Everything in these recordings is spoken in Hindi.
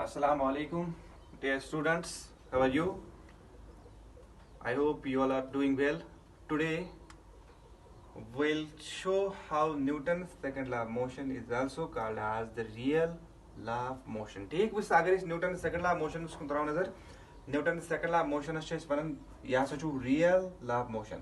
Assalamu alaikum, dear students. How are you? I hope you all are doing well. Today we'll show how Newton's second law of motion is also called as the real law of motion. ठीक बस अगर इस Newton's second law of motion को तराव नजर Newton's second law of motion is one यहाँ से जो real law of motion.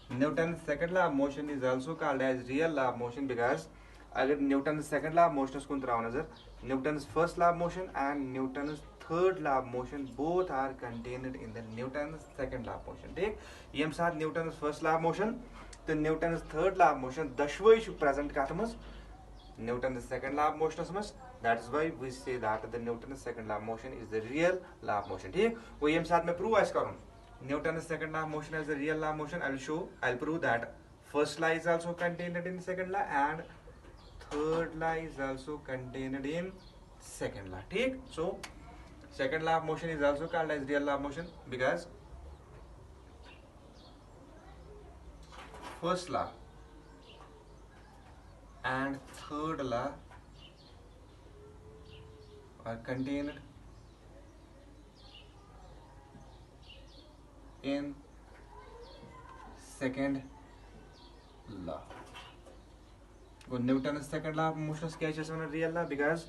Newton's second law of motion is also called as real law of motion because अगर Newton's second law of motion को तराव नजर Newton's first law of motion and Newton's third law of motion both are contained in the Newton's second law of motion. ठीक यम साथ Newton's first law of motion तो Newton's third law of motion दशवई छु present कथ मस Newton's second law of motion मस. That is why we say that the Newton's second law of motion is the real law of motion. ठीक वो यम साथ में prove आइस करूँ Newton's second law of motion as the real law of motion. I'll prove that first law is also contained in second law and third law is also contained in second law. ठीक so second law of motion is also called as real law of motion because first law and third law are contained in second law. वो Newton's second law of motion क्या है real law because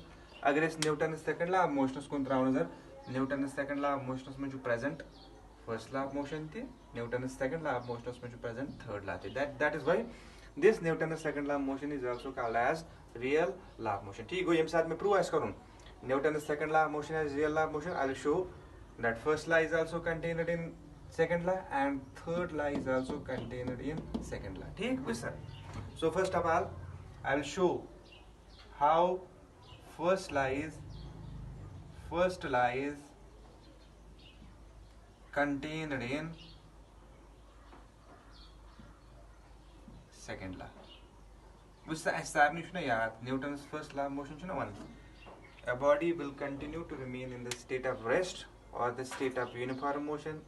अगर इस Newton's second law of motion को तराव नजर Newton's second law of motion में जो present first law of motion थी Newton's second law of motion में जो present third law थी that is why this Newton's second law of motion is also called as real law of motion. ठीक हो ये साथ में prove ऐसा करूँ Newton's second law of motion as real law of motion. I will show that first law is also contained in second law and third law is also contained in second law. ठीक है sir. So first of all I will show how first law is contained in second law. Which the established Newton's first law of motion one. A body will continue to remain in the state of rest or the state of uniform motion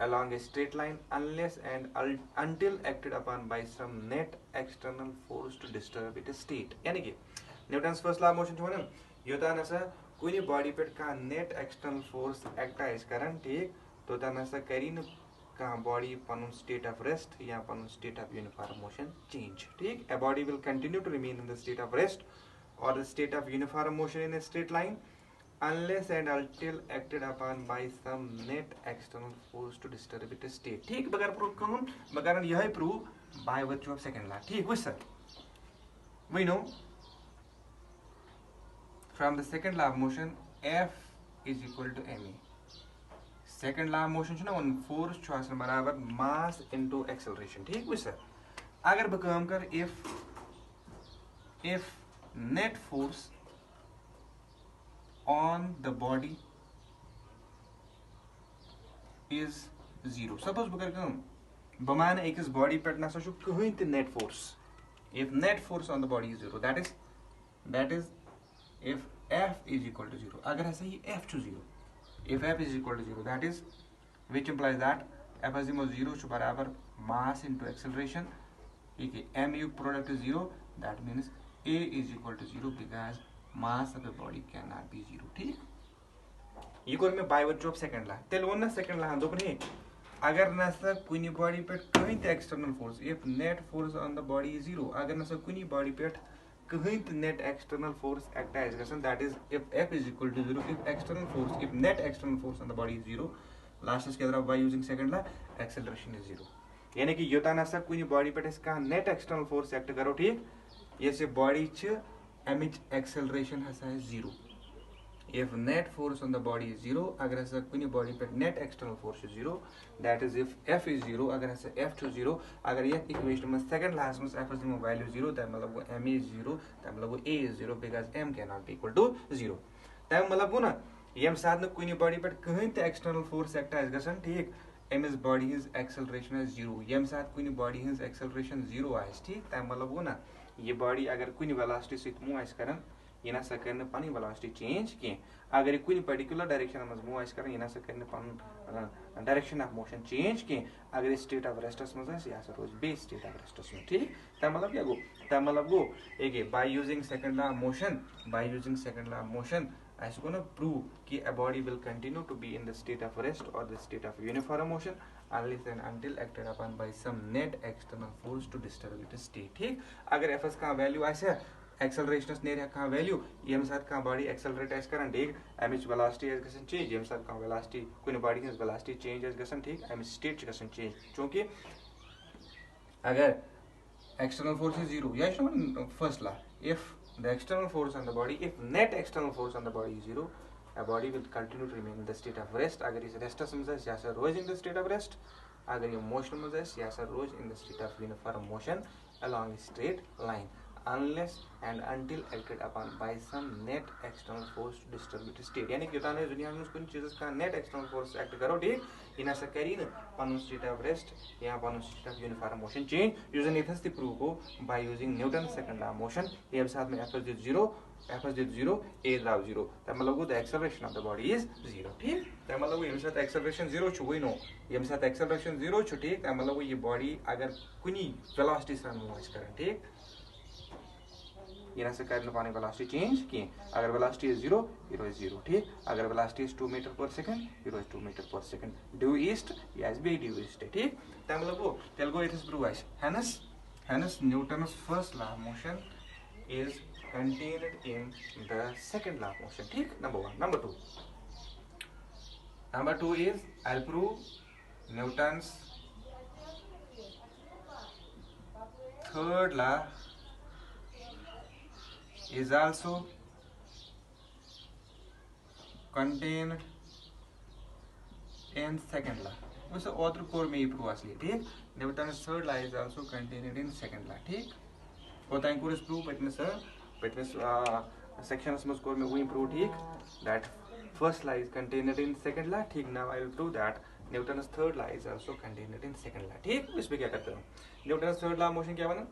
along a straight line unless and until acted upon by some net external force to disturb its state. यानी कि Newton's first law of motion जो है ना योता नसा कोई बॉडी पे का net external force एक्टाइज करन ठीक तो ता नसा करी न का body Panun state of rest या Panun state of uniform motion change ठीक. A body will continue to remain in the state of rest or the state of uniform motion in a straight line unless and until acted upon by some net external force to disturb its state. ठीक बगैर प्रूव करूँ बगैर यह prove by virtue of second law. ठीक वही sir we know from the second law of motion F is equal to ma. Second law of motion है ना वन force छुआसन बराबर mass into acceleration. ठीक वही सर अगर बकाम कर if net force on the body is zero. Suppose बकर कम बमान एक इस body पर ना सोचो कहीं ते net force. If net force on the body is zero, that is if F is equal to zero. अगर ऐसा ही F to zero. If F is equal to zero, that is which implies that F is equal to zero to बराबर mass into acceleration. ठीक है mu product is zero. That means A is equal to zero because mass of the body cannot be zero. ठीक ये कोई में by virtue of second law तेल वो ना second law दो अपने अगर ना सा कोई body पे कहीं ते external force if net force on the body is zero अगर ना सा कोई body पे कहीं ते net external force actize Karsan that is if F is equal to zero if net external force on the body is zero last इसके अंदर by using second law acceleration is zero. यानी कि योता ना सा कोई body पे इसका net external force act करो ठीक ये से body च एमिच acceleration हसा है zero. If net force on the body is zero, अगर ऐसा कोई body पे net external force is zero, that is if F is zero, अगर ऐसा F to zero, अगर ये equation में second last में F is the value zero, तब मतलब वो M is zero, तब मतलब वो A is zero because M cannot be equal to zero. तब मतलब वो ना ये हम साथ में कोई body पे कहीं ते external force एक्टाइज करसन ठीक M is body his acceleration is zero. ये हम साथ कोई body his acceleration zero ice ठीक तब मतलब वो ना ये body अगर कोई velocity से मूव आइस करन यह ना कर पन वेलोसिटी चेंज कह अगर यह कुछ पर्टिकुलर डायरेक्शन मज मूव कर यह ना कर पन डायरेक्शन ऑफ मोशन चेंज कह अगर स्टेट ऑफ रेस्टस मज यह रोज बे स्टेट ऑफ रेस्टस में ठीक तम मतलब क्या गो तम मतलब गो एक by using second law of motion ऐसे को ना प्रूव कि a body will continue to be in the state of rest or the state of uniform motion unless and until acted upon by some net external force to disturb its state ठीक अगर fs का वैल्यू ऐसे एक्सेलरेशनस नेर कह वैल्यू यम साथ कह बॉडी एक्सेलरेट आस कर ठीक अमिच वेलोसिटी आस गसन चेंज यम साथ कह वेलोसिटी कुन बॉडी हज वेलोसिटी चेंज आस गसन ठीक अमिच स्टेट गसन चेंज चूंकि अगर external force is zero yeah first law if the external force on the body if net external force on the body is zero a body will continue to remain in the state of rest agar is rest समझ या सर रोज in the state of rest अगर ये motion में जाए या सर रोज in the state of uniform motion along a straight line unless and until acted upon by some net external force to disturb its state यानी कि ताने दुनिया में कुछ चीज़ का net external force act करो ठीक इना से करी न पन state of rest या पन state of uniform motion change using इथस ती proof को by using Newton's second law of motion ये साथ में f is 0 a is 0 तब मतलब the acceleration of the body is 0 ठीक तब मतलब ये साथ acceleration 0 छु वही नो ये साथ acceleration 0 छु ठीक तब मतलब ये body अगर कुनी velocity से मूव करें ठीक यह कर पाने वेलोसिटी चेंज की अगर वेलोसिटी इज 0 is 0 ठीक अगर velocity is 2 meter per second is 2 meter per second due east yes B due east ठीक तम लगो तेल गो इथस प्रूव आइस hence Newton's first law of motion is contained in the second law of motion ठीक number 1 number 2 is I'll prove Newton's third law is also contained in second law वैसे author core में ये proof असली ठीक Newton's third law is also contained in second law ठीक और ताइन कोर्स proof witness sections मस core में वो proof ठीक that first law is contained in second law ठीक now I will prove that Newton's third law is also contained in second law ठीक इस पे क्या करते हो Newton's third law of motion क्या बना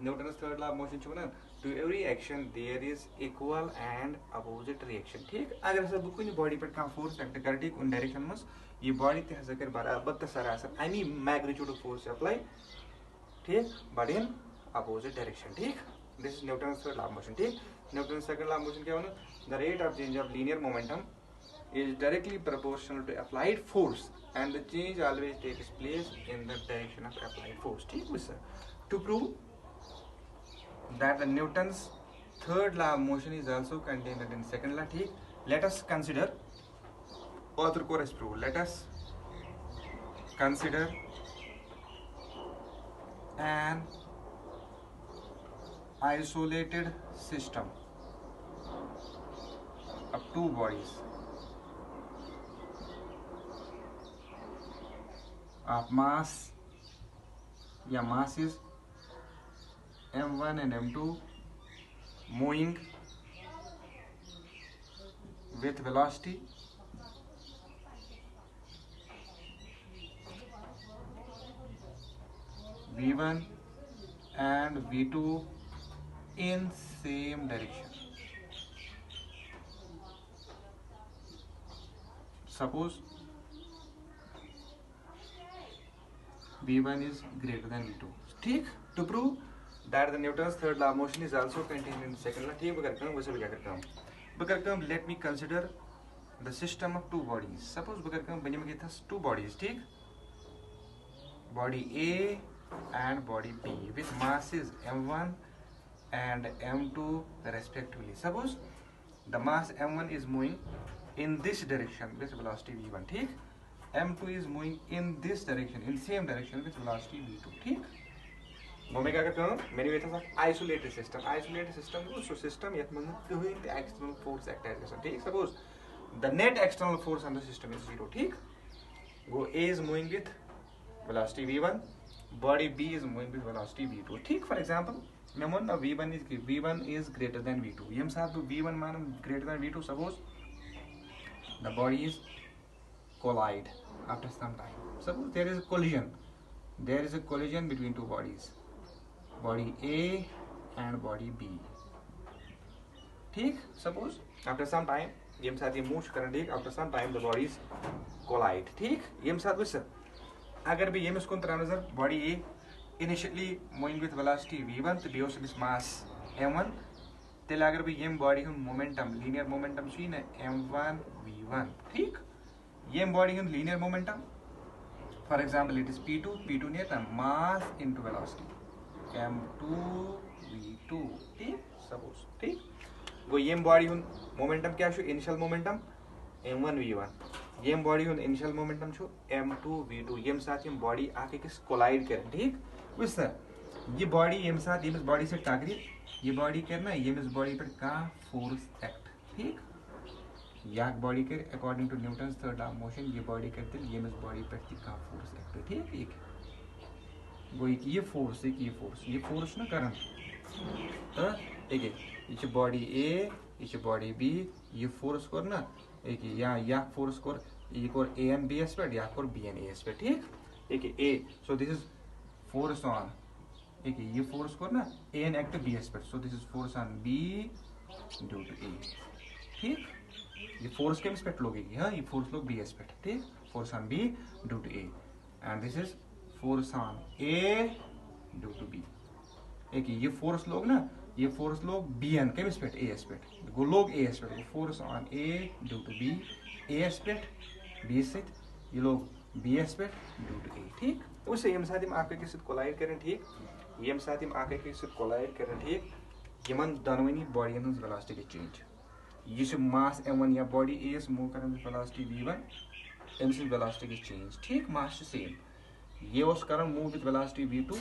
Newton's third law of motion छो ना to every action there is equal and opposite reaction ठीक अगर सब कुछ बॉडी पर का फोर्स एक्ट कर ठीक उन डायरेक्शन में ये बॉडी ते हज कर बराबर त सरासर any magnitude of force apply ठीक बट इन opposite direction ठीक this is Newton's third law of motion ठीक Newton's second law of motion क्या होना the rate of change of linear momentum is directly proportional to applied force and the change always takes place in the direction of applied force ठीक वैसा to prove that the Newton's third law of motion is also contained in second law ठीक let us consider author course proof let us consider an isolated system of two bodies of mass या masses m1 and m2 moving with velocity v1 and v2 in same direction suppose v1 is greater than v2 ठीक to prove that the Newton's third law of motion is also contained in the second law ठीक करता हूँ वैसे भी क्या करता हूँ let me consider the system of two bodies suppose करता हूँ बनी में क्या था two bodies ठीक body A and body B with masses m1 and m2 respectively suppose the mass m1 is moving in this direction with velocity v1 ठीक m2 is moving in this direction in same direction with velocity v2 ठीक वो मैं क्या करता हूँ मेरी बेटा सा आइसोलेटेड सिस्टम को सिस्टम यत में कोई एक्सटर्नल फोर्स एक्ट कर सकता ठीक suppose the net external force on the system is 0 ठीक वो A is moving with velocity v1 body B is moving with velocity v2 ठीक फॉर एग्जांपल मैं मान v1 is greater than v2 यम साथ v1 मान greater than v2 suppose the body is collide after some time suppose there is a collision between two bodies body A and body B ठीक सपोज आफ्टर सम टाइम यम साथ ये मूव कर ठीक after some time the bodies collide ठीक यम साथ वस अगर बह यमिस कुन त्रा नजर body A initially moving with velocity v1 तो बेस अमिस मास m1 तेल अगर बह यम बॉडी हुन मोमेंटम लीनियर मोमेंटम छी न m1 v1 ठीक यम बॉडी हुन linear momentum for example it is p2 ने mass into velocity m2 v2 ठीक सपोज ठीक गो यम बॉडी हुन मोमेंटम क्या छु इनिशियल मोमेंटम m1 v1 यम बॉडी हुन इनिशियल मोमेंटम छु m2 v2 यम साथ यम बॉडी आके किस कोलाइड कर ठीक वस ये बॉडी यम साथ यम बॉडी से टकरी ये बॉडी कर ना यम बॉडी पर का फोर्स एक्ट ठीक या बॉडी कर according to Newton's third law of motion ये बॉडी करते यम बॉडी पर का फोर्स एक्ट ठीक एक गो ये फोर्स ना करन तो एक ये बॉडी ए ये बॉडी बी ये फोर्स कर ना एक या फोर्स कर ये कर ए एन बी एस पे या कर बी एन ए एस पे ठीक एक A so this is force on एक ये फोर्स कर ना ए एन एक्ट बी एस पे so this is force on B due to A ठीक ये फोर्स के पे लोगे हाँ ये फोर्स लोग बी एस पे ठीक force on B due to A and this is force on A due to B एक ये फोर्स लोग ना ये फोर्स लोग बी एन केमिस पे ए एस पे गो लोग ए एस पे force on A due to B A एस पे बी से ये लोग बी एस पे ड्यू टू ए ठीक उससे यम साथ आके के साथ कोलाइड करें ठीक यम साथ आके के साथ कोलाइड करें ठीक यमन दनवनी बॉडीन हंस वेलोसिटी चेंज ये मास m1 या बॉडी ए एस मूव करन वेलोसिटी v1 एम से वेलोसिटी चेंज ठीक मास सेम ये उस करन मूव विद वेलोसिटी v2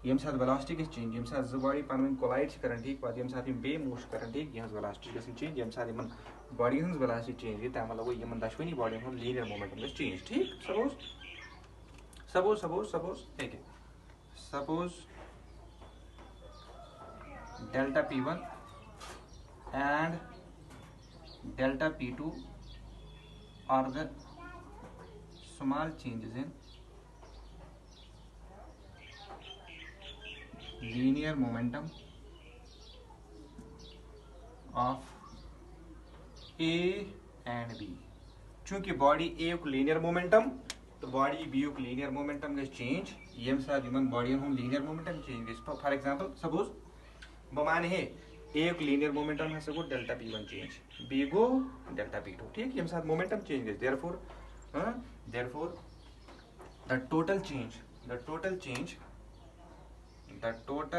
यम साथ वेलोसिटी चेंज यम साथ जो बॉडी पन कोलाइड कर ठीक पे यम साथ बे मूव कर ठीक यह वेलोसिटी चेंज यम साथ इन बॉडी हंस वेलोसिटी चेंज ये तम मतलब इन दशवनी बॉडी हंस लीनियर मोमेंटम चेंज ठीक सपोज देखिए suppose delta p1 and delta p2 are the small changes in linear momentum of A and B चूंकि बॉडी ए को लीनियर मोमेंटम तो बॉडी बी को लीनियर मोमेंटम गई चेंज यम साथ इन बॉडी हम लीनियर मोमेंटम चेंज गई फॉर एग्जांपल सपोज बमाने है ए को लीनियर मोमेंटम है गो delta p1 change be go delta p2 ठीक यम साथ मोमेंटम चेंज गई therefore the total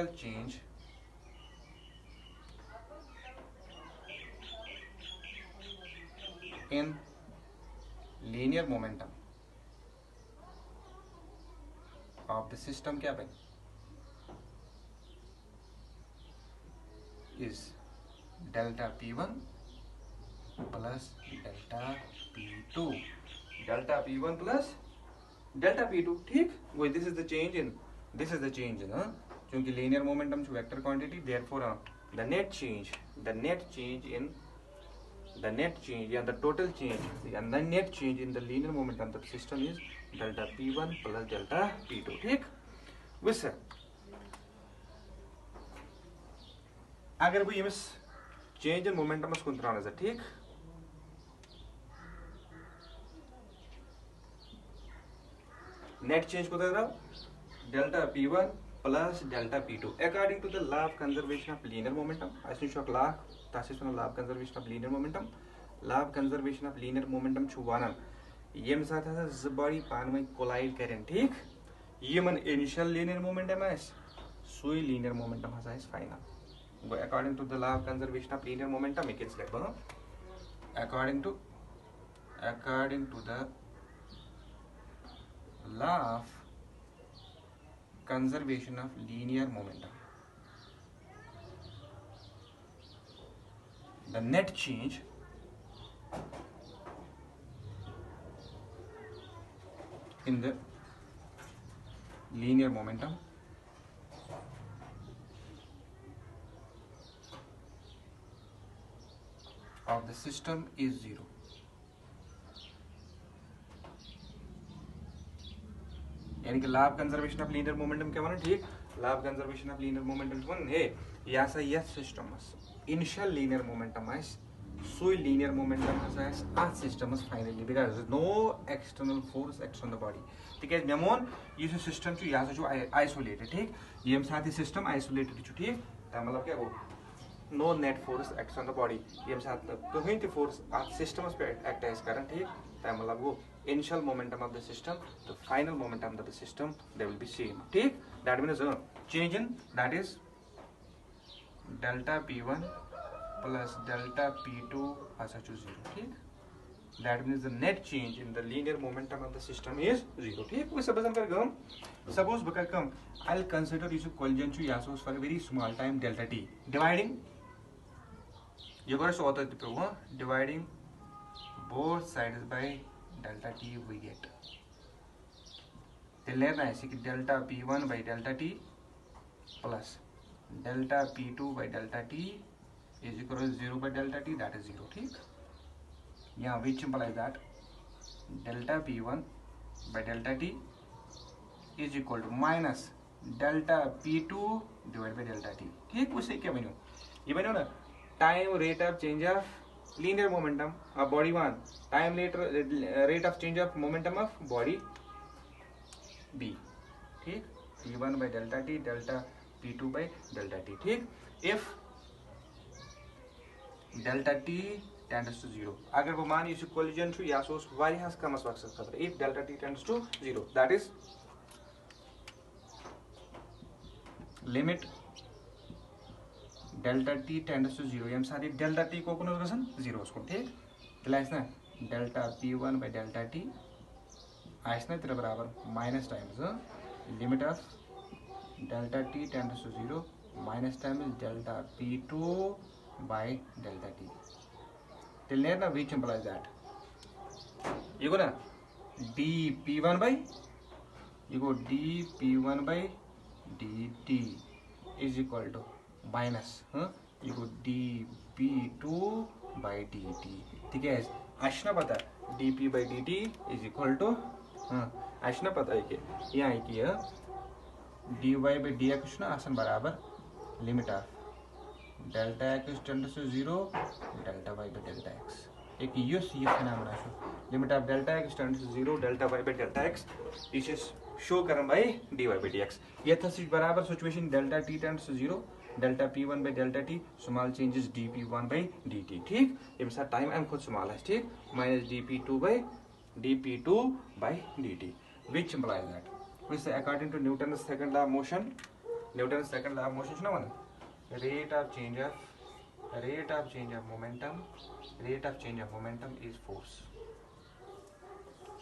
change in linear momentum of the system क्या बन is delta p1 plus delta p2 plus delta p2 ठीक वही this is the change in चूंकि linear momentum is vector quantity therefore the net change and the total change and the net change in the linear momentum of the system is delta p1 plus delta p2 ठीक वैस अगर वो यमिस चेंज इन मोमेंटम कुन त्रा नजर ठीक नेट चेंज को delta p1 plus delta p2 according to the law of conservation of linear momentum as you shock law law of conservation of linear momentum छु वनन यम साथ ज बॉडी पानवई कोलाइड करें ठीक यमन इनिशियल लीनियर मोमेंटम आस सुई लीनियर मोमेंटम हस आस फाइनल गो according to the law of conservation of linear momentum it is like according to the law of conservation of linear momentum the net change in the linear momentum of the system is 0 यानी कि लाभ कंजर्वेशन ऑफ लीनियर मोमेंटम क्या माने ठीक लाभ conservation of linear momentum one है या सा yes system initial linear momentum is so linear momentum has at systems finally because there is no external force acts on the body. because मे मोन ये सिस्टम यह आइसोलेटेड ठीक ये साथ सिस्टम आइसोलेटेड ठीक मतलब क्या गो no net force acts on the body ये साथ कहीं तो फोर्स अत सिस्टमस पे एक्ट कर ठीक मतलब गो initial momentum of the system, the final momentum of the system, they will be same. ठीक? That means change in that is delta P1 plus delta P2 as such to 0. ठीक? That means the net change in the linear momentum of the system is 0. ठीक? वो suppose हम कर गम. Suppose Bakr come. I'll consider this collision to yasos for a very small time delta t. Dividing. You got to author the dividing both sides by delta t we get. Then लेना है कि delta p1 by delta t plus delta p2 by delta t is equal to 0 by delta t, that is 0. ठीक? यहाँ which implies that delta p1 by delta t is equal to minus delta p2 divided by delta t. ठीक? उससे क्या बनो? ये बनो ना time rate of change of linear momentum of body 1, time rate of change of momentum of body b. ठीक? p1 by delta t, delta p2 by delta t. ठीक? if delta t tends to 0, अगर वो मान इस collision छू या सोच वारियास कमस वक्स खबर. if delta t tends to 0, that is limit delta t tends to 0. ये सारी delta t को कौन होगा सन 0 उसको. ठीक? चला इसना delta p1 by delta t आइसना तेरे बराबर minus times limit of delta t tends to 0 minus times delta p2 by delta t. Till near na which implies that you go na dp1 by you go dp1 by dt is equal to minus you go dp2 by dt. ठीक है? आशना पता dp by dt is equal to आशना पता है कि यहाँ है कि dy by dx ना आसन बराबर limit of delta x tends to 0 delta y by delta x. एक ये phenomena show limit of delta x tends to 0 delta y by delta x. This is show करन by dy by dx. ये था बराबर situation delta t tends to 0 delta p1 by delta t small changes dp1 by dt. ठीक? ये साथ टाइम m खुद small है. ठीक? minus dp2 by dt, which implies that which according to Newton's second law of motion, Newton's second law of motion is no rate of change of momentum is force.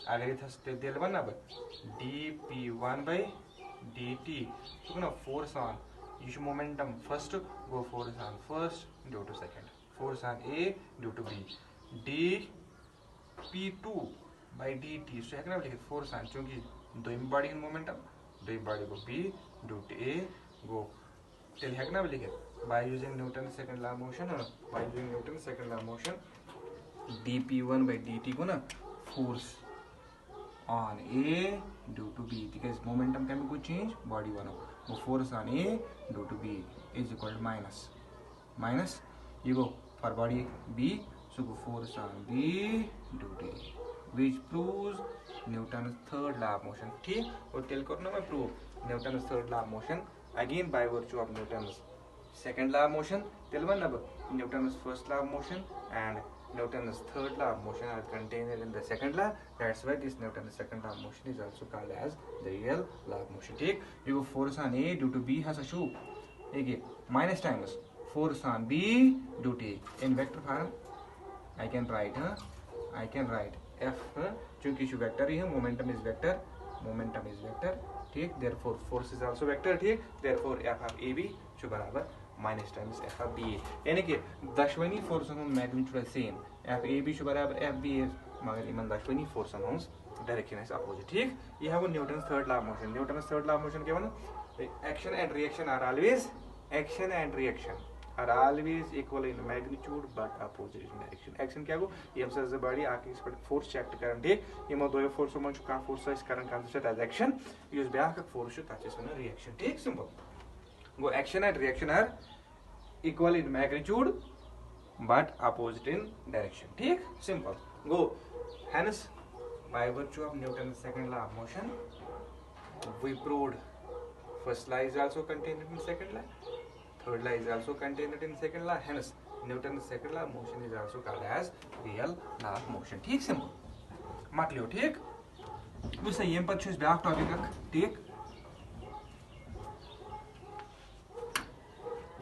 अगर ये दिल बना dp1 by dt तो ना force on issue momentum first go force on first due to second, force on A due to B, dp2 by dt so है ना लिखे force on क्योंकि दो body momentum दो body को B due to A go till है ना लिखे by using Newton's second law of motion dp1 by dt को ना force on A due to B because momentum can be change body one go force on A due to B is equal to minus you go for body B so go force on B due to A, which proves Newton's third law of motion. ठीक? और tell करना मैं prove Newton's third law of motion again by virtue of Newton's second law of motion. Tell one अब Newton's first law of motion and Newton's third law of motion are contained in the second law. That's why this Newton's second law of motion is also called as the real law of motion. ठीक? You go force on A due to B has a shoe. Okay, minus times force on B due to A. In vector form, I can write F क्योंकि जो vector ही है momentum is vector. ठीक? Therefore force is also vector. ठीक? Therefore F of AB जो बराबर minus times F of BA. यानी कि दशवनी force on magnitude same. F AB जो बराबर F BA मगर इमन दशवनी force on direction is opposite. ठीक? ये है वो Newton's third law of motion. Newton's third law of motion क्या बना? Action and reaction are always equal in magnitude but opposite in direction. Action क्या गो? ये हम से बड़ी आके इस पर force check करन दे. ये मो दो force मन का force is Karan consider as action. use ब्याह का force ताचे सुना reaction. ठीक? Simple. Go action and reaction are equal in magnitude but opposite in direction. ठीक, simple. Go. Hence, by virtue of Newton's second law of motion, we proved first law is also contained in second law, third law is also contained in second law. Hence, Newton's second law of motion is also called as real law of motion. ठीक, simple. मकलियो ठीक. वैसे यम पत छुस ब्याक टॉपिक अक ठीक.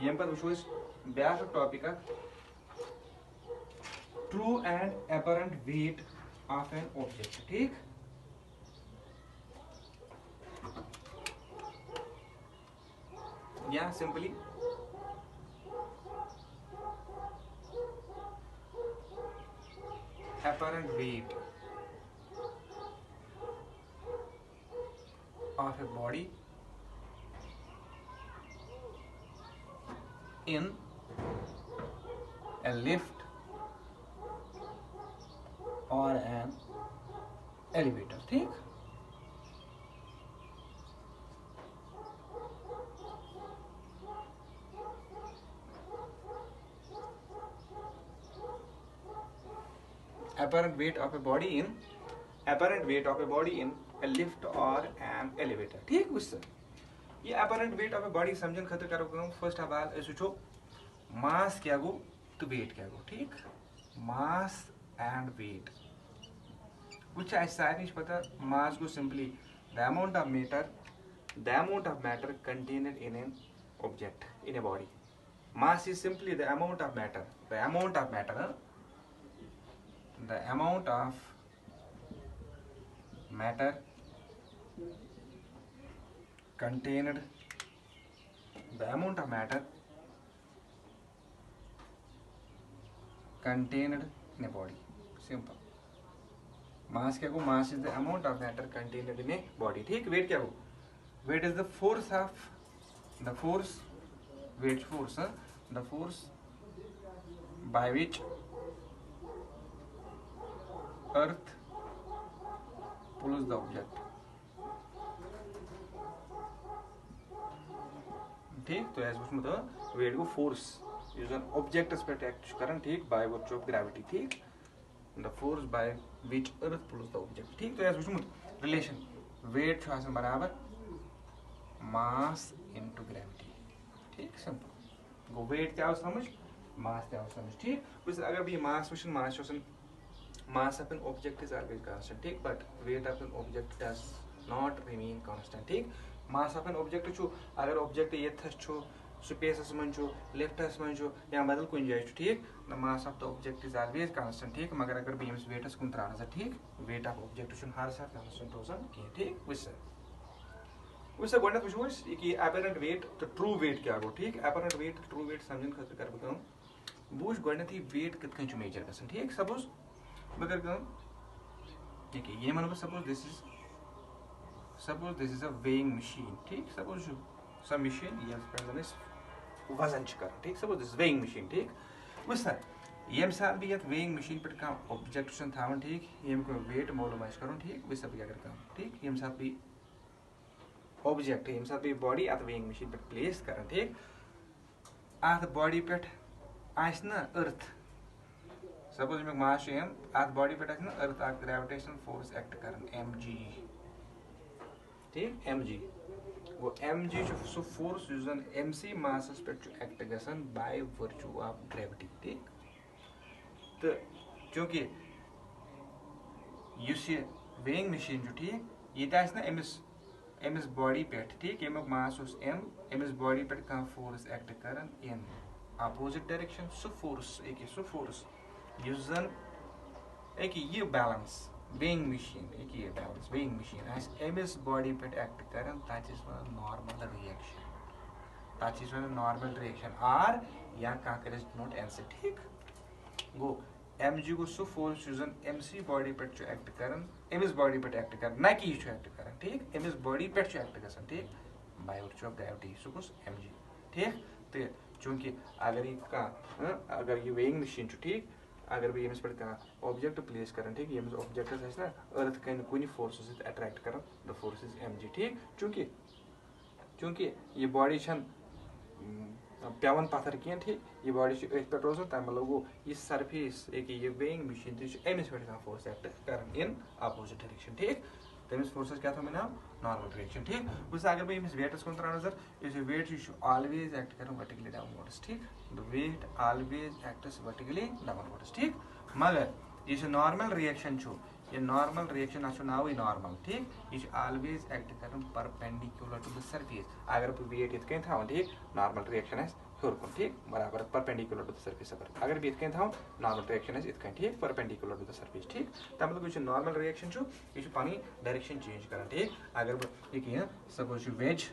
यम पत वुछुस ब्याक टॉपिक अक true and apparent weight of an object. ठीक. या simply apparent weight of a body in a lift or an elevator. ठीक. apparent weight of a body in a lift or an elevator. ठीक. उससे ये apparent weight of a body समझन खतर करो करूँ. फर्स्ट ऑफ ऑल इस वुचो मास क्या गो तो वेट क्या गो. ठीक. Mass and weight which I सारी पता. mass go simply the amount of matter contained in an object in a body. Mass is simply the amount of matter contained in a body. Simple. Mass क्या को. Mass is the amount of matter contained in a body. ठीक. वेट क्या को. Weight is the force by which earth pulls the object. ठीक. तो ऐसे उसमें तो वेट को फोर्स यूज ऑन ऑब्जेक्ट पे एक्ट करन. ठीक. By virtue of gravity. ठीक. the force by which earth pulls the object. ठीक. तो ऐसे वुचमुत रिलेशन वेट आसान बराबर मास इनटू ग्रेविटी. ठीक. सिंपल. गो वेट क्या समझ, मास क्या समझ. ठीक. बस अगर भी मास वुचन mass of an object is always constant. ठीक. But weight of an object does not remain constant. ठीक. मास ऑफ एन ऑब्जेक्ट छु अगर ऑब्जेक्ट येथस छु स्पेसस मन छु लिफ्टस मन छु या बदल कुन जाय छु. ठीक. The mass of the object is always constant. ठीक. मगर अगर भी यमस वेटस कुन त्राना सा. ठीक. वेट ऑफ ऑब्जेक्ट छु हर साथ कांस्टेंट रोजन की. ठीक. वैसे गोडत वुछ कि अपरेंट वेट तो ट्रू वेट क्या गो. ठीक. अपरेंट वेट ट्रू वेट समझन खतर कर बकम बुझ गोडत ही वेट कित कन छु मेजर गसन. ठीक. सपोज बगर कम ठीक है. ये मानो suppose this is a weighing machine. ठीक. सपोज some machine यस पे इस वजन कर. ठीक. Suppose this weighing machine. ठीक. वैसे यम साल भी यत वेइंग मशीन पे का ऑब्जेक्ट सन थावन. ठीक. यम को वेट मालूम आइस करूं. ठीक. वैसे भी अगर काम. ठीक. यम साल भी ऑब्जेक्ट यम साल भी बॉडी at वेइंग मशीन पे प्लेस करन. ठीक. at बॉडी पे आइस ना अर्थ. सपोज में मास एम at बॉडी पे आइस ना अर्थ आ ग्रेविटेशनल फोर्स एक्ट करन mg. ठीक. mg वो mg जो फोर्स यूजन mc मासस पे एक्ट गसन बाय वर्च्यू ऑफ ग्रेविटी. ठीक. तो क्योंकि युस ये वेइंग मशीन जो. ठीक. ये तास ना एमस बॉडी पे. ठीक. एमक मास उस m एमस बॉडी पे का फोर्स एक्ट करन in opposite direction. So force यूजन एक ये बैलेंस वेइंग मशीन एक ये बैलेंस वेइंग मशीन आस एमस बॉडी पे एक्ट करन that is normal reaction R या का करस नॉट आंसर. ठीक. गो mg को सो फोर्स यूजन mc बॉडी पे एक्ट करन एमस बॉडी पे एक्ट करन ना कि ये एक्ट करन. ठीक. एमस बॉडी पे एक्ट गसन. ठीक. By virtue of gravity so कुछ mg. ठीक. तो चूंकि अगर ये वेइंग मशीन छु. ठीक. अगर भी यमस पे का ऑब्जेक्ट प्लेस करन. ठीक. यमस ऑब्जेक्ट है ना अर्थ कन कुनी फोर्स से अट्रैक्ट करन. The force is mg. ठीक. चूंकि ये बॉडी छन पेवन पत्थर कह ठीक यह बॉडी पे रोजान तमें लोगो यह सरफेस ये वेइंग मशीन तमिस पे फोर्स एक्ट कर इन अपोजिट डायरेक्शन ठीक तमिस फोर्स क्या थो नाम नॉर्मल डायरेक्शन ठीक बस अगर बह अमिस वेटस कुन त्रा नजर इस वेट ऑलवेज एक्ट कर वर्टिकली डाउनवर्ड्स ठीक the weight always acts vertically downwards ठीक मगर यह नॉर्मल रिएक्शन ये नॉर्मल रिएक्शन अच्छो नाव नॉर्मल ठीक यह ऑलवेज एक्ट कर परपेंडिकुलर टू द सरफेस अगर बह वेट इथ कन ठीक नॉर्मल रिएक्शन हेर कुन ठीक बराबर परपेंडिकुलर टू द सरफेस अगर बह इथ कन नॉर्मल रिएक्शन इथ ठीक परपेंडिकुलर टू द सरफेस ठीक तब मतलब यह नॉर्मल रिएक्शन यह पनी डायरेक्शन चेंज कर ठीक अगर बह यह सपोज वेज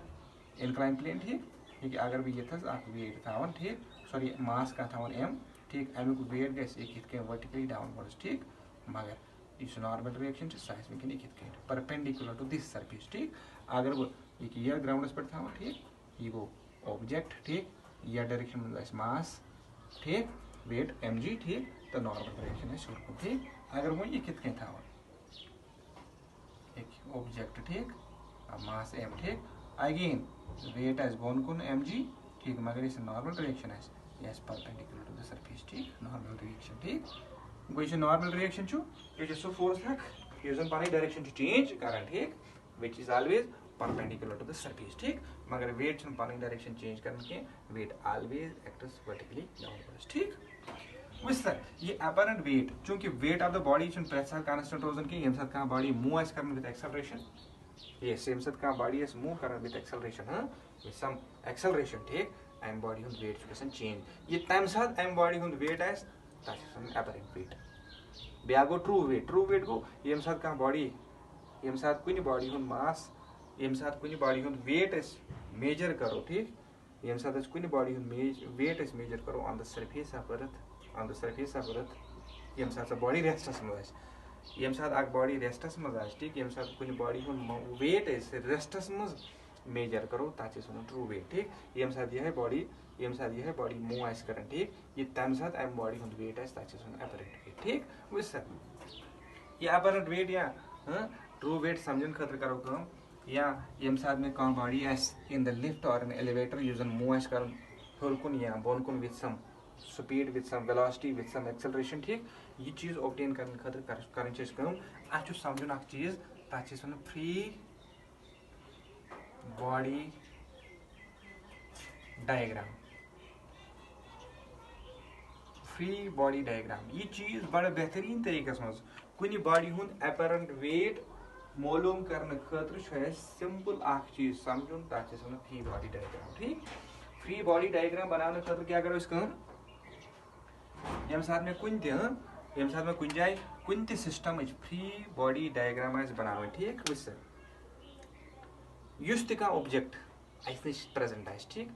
इनक्लाइन प्लेन ठीक यह अगर बह ये वेट थवन ठीक सॉरी मास का थवन एम ठीक अमुक वेट गि वर्टिकली डाउनवर्ड्स ठीक मगर इस नॉर्मल रिएक्शन सह वह इथ परपेंडिकुलर टू दिस सरफेस ठीक अगर बह यह ग्राउंडस पे थवन ठीक यह गो ऑब्जेक्ट ठीक यह डायरेक्शन में मास ठीक वेट mg ठीक तो नॉर्मल रिएक्शन है ठीक अगर वो यह कित थवन ऑब्जेक्ट ठीक मास m ठीक अगेन वेट बोन कुन mg ठीक मगर इस नॉर्मल रिएक्शन यह परपेंडिकुलर टू द सरफेस ठीक नॉर्मल रिएक्शन ठीक गो यह नॉर्मल रिएक्शन यह सो फोर्स यह पी डायरेक्शन चेंज कर ठीक which is always perpendicular to the surface ठीक मगर वेट पी डायरेक्शन चेंज कर weight always acts vertically downwards ठीक वह सर यह अपरेंट वेट चूंकि वेट ऑफ द बॉडी प्रेथ सात कांस्टेंट रोजान कह ये कह बॉडी मूव कर विथ एक्सेलरेशन यस ये कह बॉडी मूव कर with acceleration with some acceleration ठीक अम बॉडी हूं वेट चेंज यह तम सात अम बॉडी हूं वेट अपरेंट वेट ब्या गो ट्रू वेट गो ये सात कह बॉडी ये सात कुछ बॉडी हूं मास ये सात कुछ बॉडी हूं वेट मेजर करो ठीक ये सात कुछ बॉडी हूं वेट मेजर करो on the surface of earth ये सात बॉडी रेस्टस मज ये सात बॉडी रेस्टस मज ठीक ये सात कुछ बॉडी हूं वेट रेस्टस मज मेजर करो तथ वन ट्रू वेट ठीक ये सात यह बॉडी मूव कर ठीक ये तम सात अम बॉडी हूं वेट तथ वन अपरेंट वेट ठीक वह सर यह अपरेंट वेट या ट्रू वेट समझन खतर करो या ये सात में कह बॉडी इन द लिफ्ट और इन एलिवेटर यूजन मूव कर हेर कुन या बोन कुन with some speed with some velocity with some acceleration ठीक यह चीज ऑब्टेन करने खतर कर समझन चीज तथ वन फ्री बॉडी डायग्राम यह चीज बड़ा बेहतरीन तरीके मज कुछ बॉडी हूं अपरेंट वेट मालूम करने खतर सिंपल चीज समझुन तथ वन फ्री बॉडी डायग्राम ठीक फ्री बॉडी डायग्राम बनाने खतर क्या करो ये सात में कुन जाए कुन सिस्टम फ्री बॉडी डायग्राम बना ठीक वह युस तह ऑब्जेक्ट अस नश प्रेजेंट ठीक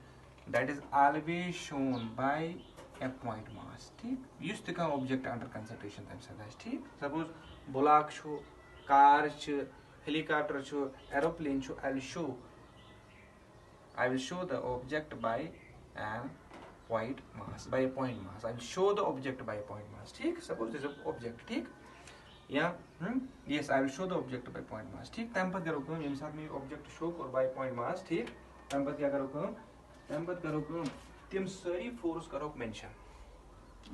that is always shown by a point mass ठीक युस तह ऑब्जेक्ट अंडर कंसिडरेशन तम सात ठीक suppose block car helicopter aeroplane I will show the object by a point mass I will show the object by a point mass ठीक suppose this is object ठीक या yes I will show the object by point mass ठीक तम पत करो ये साथ में ऑब्जेक्ट शो कर by point mass ठीक तम पत क्या करो तम सारी फोर्स करो mention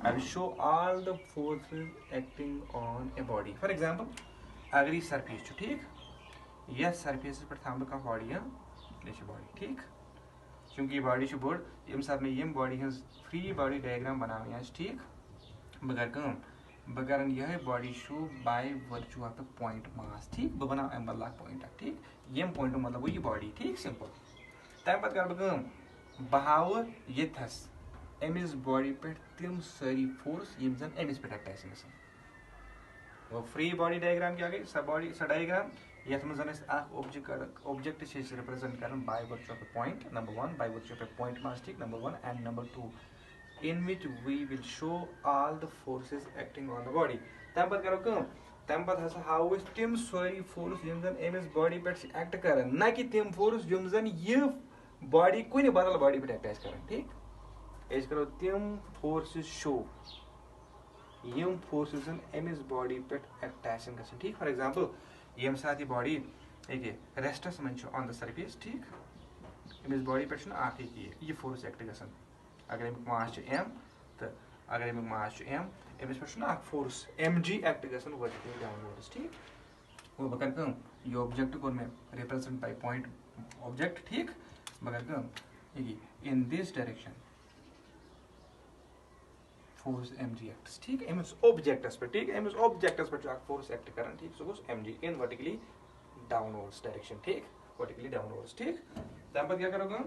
I will show all the forces acting on a body for example अगर ये सरफेस ठीक यस सरफेस पे थम बह बॉडी यह बॉडी ठीक चूंकि यह बॉडी बोड़ ये सात में बॉडी फ्री बॉडी डायग्राम बनानी ठीक बह कर यह body show by virtue of the point mass ठीक बह बना अम बदल पॉइंट ठीक यम पॉइंट मतलब यह बॉडी ठीक सिंपल तम पे कर बह हाव यथस अमिस बॉडी पे तम सारी फोर्स यम जन अमिस पे अटैच वो फ्री बॉडी डायग्राम क्या गई स डायग्राम यथ मज ऑब्जेक्ट रिप्रेजेंट कर by virtue of point number 1 by virtue of point mass ठीक number 1 and number 2 in which we will show all the forces acting on the body तम पे करो तम पे हसा हाउ तम सारी फोर्स यम जन अमिस बॉडी पे एक्ट कर ना कि तम फोर्स यम जन यह बॉडी कुछ बदल बॉडी पे अटैच कर ठीक अस करो तम फोर्सेस शो यम फोर्सेस अमिस बॉडी पे अटैच गन ठीक फॉर एग्जांपल ये सात यह बॉडी रेस्टस मन ऑन द सरफेस ठीक अमिस बॉडी पे यह फोर्स एक्ट गन अगर अमिक मास m तो अगर अमिक मास m अमिस पे फोर्स mg एक्ट गसन वर्टिकली डाउनवर्ड्स ठीक वो बह कर ये ऑब्जेक्ट कोर मे रिप्रेजेंट बाय पॉइंट ऑब्जेक्ट ठीक बह कर in this direction force mg acts ठीक अमिस ऑब्जेक्टस पे ठीक अमिस ऑब्जेक्टस पे फोर्स एक्ट कर ठीक सो गोस mg in vertically downwards direction ठीक वर्टिकली डाउनवर्ड्स ठीक तम पत क्या करोगे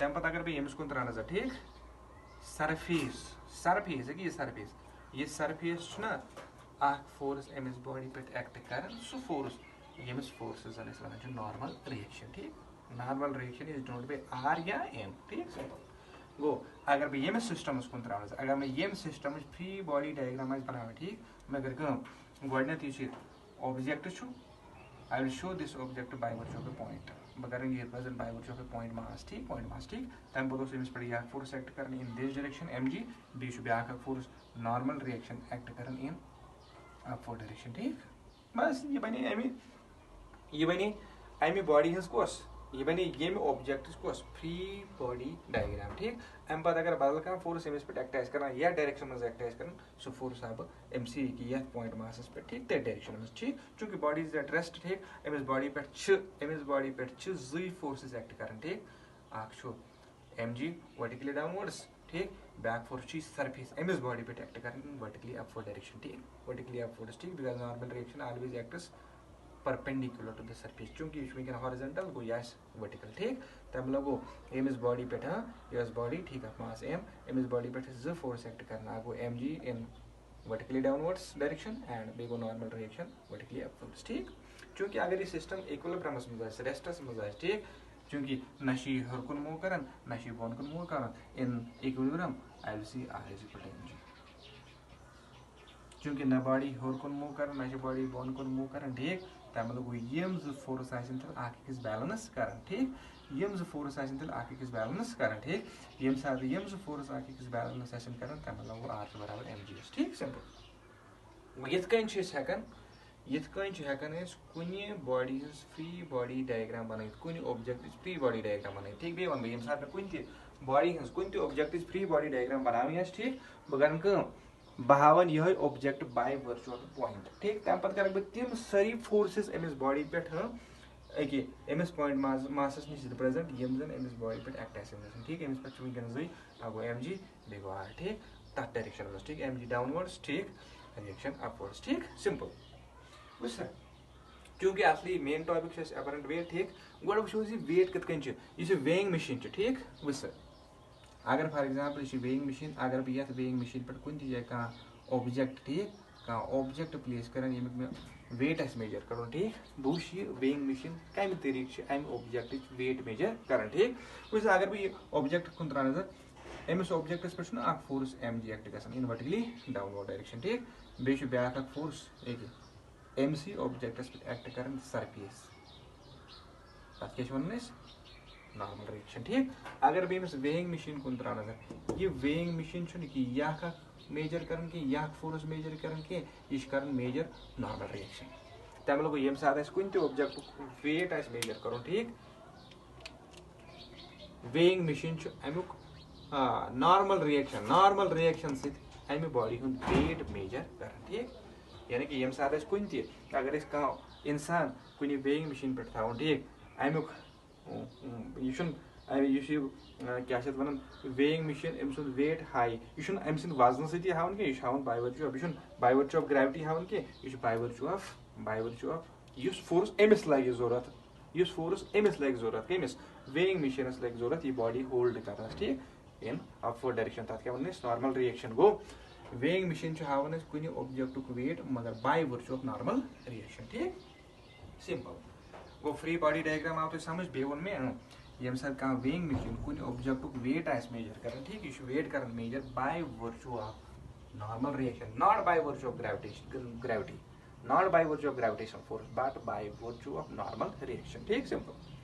तम पत अगर मैं यमिस कुन त्र नजर ठीक सरफेस सरफेस है ये सरफेस ना फोर्स अमिस बॉडी पे एक्ट कर सो फोर्स यमिस फोर्स जन वन नॉर्मल रिएक्शन ठीक normal reaction is denoted by r या m ठीक सिंपल गो अगर मैं यमिस सिस्टम कुन त्र अगर मैं यम सिस्टम फ्री बॉडी डायग्राम बना ठीक मैं कर गोडनेथ object I will show this object by virtue of a point. बगैर ये represent by virtue of a point mass ठीक तम पतो से पड़ी या force act करने in this direction mg b should be a force normal reaction act करने in upward direction ठीक बस ये बने अमी बॉडी हज कोस ये बने ये ऑब्जेक्ट कोस फ्री बॉडी डायग्राम ठीक अम पत अगर बदल कह फोर्स अमिस पे एक्ट कर या डायरेक्शन में एक्ट कर सो फोर्स आब mc की यथ पॉइंट मासस पे ठीक ते डायरेक्शन में ठीक चूंकि बॉडी इज एट रेस्ट ठीक अमिस बॉडी पे जी फोर्सेस एक्ट कर ठीक mg वर्टिकली डाउनवर्ड्स ठीक back force surface Amish body पे एक्ट कर वर्टिकली अपवर्ड डायरेक्शन ठीक वर्टिकली अपवर्ड्स ठीक because normal reaction always acts perpendicular to the surface चूंकि इसमें क्या हॉरिजॉन्टल गो यस वर्टिकल ठीक तब लगो एम इस बॉडी पे यस बॉडी ठीक है मास एम इस बॉडी पे ज फोर्स एक्ट करना गो mg in vertically downwards direction and बेगो नॉर्मल रिएक्शन वर्टिकली अपवर्ड्स ठीक चूंकि अगर ये सिस्टम इक्विलिब्रियम में जाए रेस्टस में जाए ठीक चूंकि नशी हर कुन मूव करन नशी बोन कुन मूव करन in equilibrium I will see r is equal to mg चूंकि न बॉडी हर कुन मूव करन न बॉडी बोन कुन मूव करन ठीक तम लोग यम ज फोर्स आकिस बैलेंस कर ठीक यम ज फोर्स आकिस बैलेंस कर ठीक यम साथ यम ज फोर्स आकिस बैलेंस कर तम लोग r बराबर mg ठीक सिंपल यथन कुन बॉडी फ्री बॉडी डायग्राम बन कुन ऑब्जेक्ट फ्री बॉडी डायग्राम बन ठीक बे वन यम साथ कुन बॉडी कुन ऑब्जेक्ट फ्री बॉडी डायग्राम बनानी ठीक बह कर बहावन यह ऑब्जेक्ट बाय वर्चुअल पॉइंट ठीक तम पत कर तम सारी फोर्सेस अमिस बॉडी पे अमिस पॉइंट मासस नश रिप्रेजेंट यम जन अमिस बॉडी पे एक्ट आसन ठीक अमिस पे वनकन जी गो mg बे गो r ठीक तथ डायरेक्शन में ठीक mg डाउनवर्ड्स ठीक रिएक्शन अपवर्ड्स ठीक सिंपल वुस चूंकि असली मेन टॉपिक अपरेंट वेट ठीक गोड वो वेट कत यह वेइंग मशीन ठीक वुस अगर फॉर एग्जांपल यह वेइंग मशीन अगर बह ये वेइंग मशीन पे कुन जाए कह ऑब्जेक्ट ठीक कह ऑब्जेक्ट प्लेस कर यमिक मे वेट मेजर कर ठीक बह वेइंग मशीन कम तरीक अम ऑब्जेक्ट वेट मेजर कर ठीक वैसे अगर बह ऑब्जेक्ट कुन त्रा नजर अमिस ऑब्जेक्टस पे फोर्स mg एक्ट ग इन वर्टिकली डाउनवर्ड डायरेक्शन ठीक बे ब्या फोर्स mc ऑब्जेक्टस पे एक्ट कर सरफेस तथ क्या वन नॉर्मल रिएक्शन ठीक अगर बे वेइंग मशीन कुन त्रा नजर यह वेइंग मशीन यह मेजर कर यह फोर्स मेजर कर मेजर नॉर्मल रिएक्शन तम लोग ये साथ कुन ऑब्जेक्ट वेट मेजर कर ठीक वेइंग मशीन अमुक नॉर्मल रिएक्शन सम बॉडी हूँ वेट मेजर कर ठीक यानी कि ये साथ कुन अगर कह इंसान कुन वेइंग मशीन पे थो ठीक अमुक क्या वन वेइंग मशीन अम सुंद वेट हाई यह अम सद वजन सती हावन कह हावन बाय वर्च्यू ऑफ यह बाय वर्च्यू ऑफ ग्रेविटी हावन कह यह बाय वर्च्यू ऑफ इस फोर्स अमिस लगे जरूरत इस फोर्स अमिस लगे जरूरत कमिस वेइंग मशीनस लगे जरूरत यह बॉडी होल्ड कर ठीक इन अपवर्ड डायरेक्शन तथ क्या वन नॉर्मल रिएक्शन गो वेइंग मशीन हावन कुन ऑब्जेक्ट वेट मगर by virtue of normal reaction ठीक सिंपल गो फ्री बॉडी डायग्राम आव तो समझ बे वो मे ये कह वेइंग मशीन कुन ऑब्जेक्ट वेट मेजर कर ठीक यह वेट कर measure by virtue of normal reaction not by virtue of gravity not by virtue of gravitational force but by virtue of normal reaction ठीक सिंपल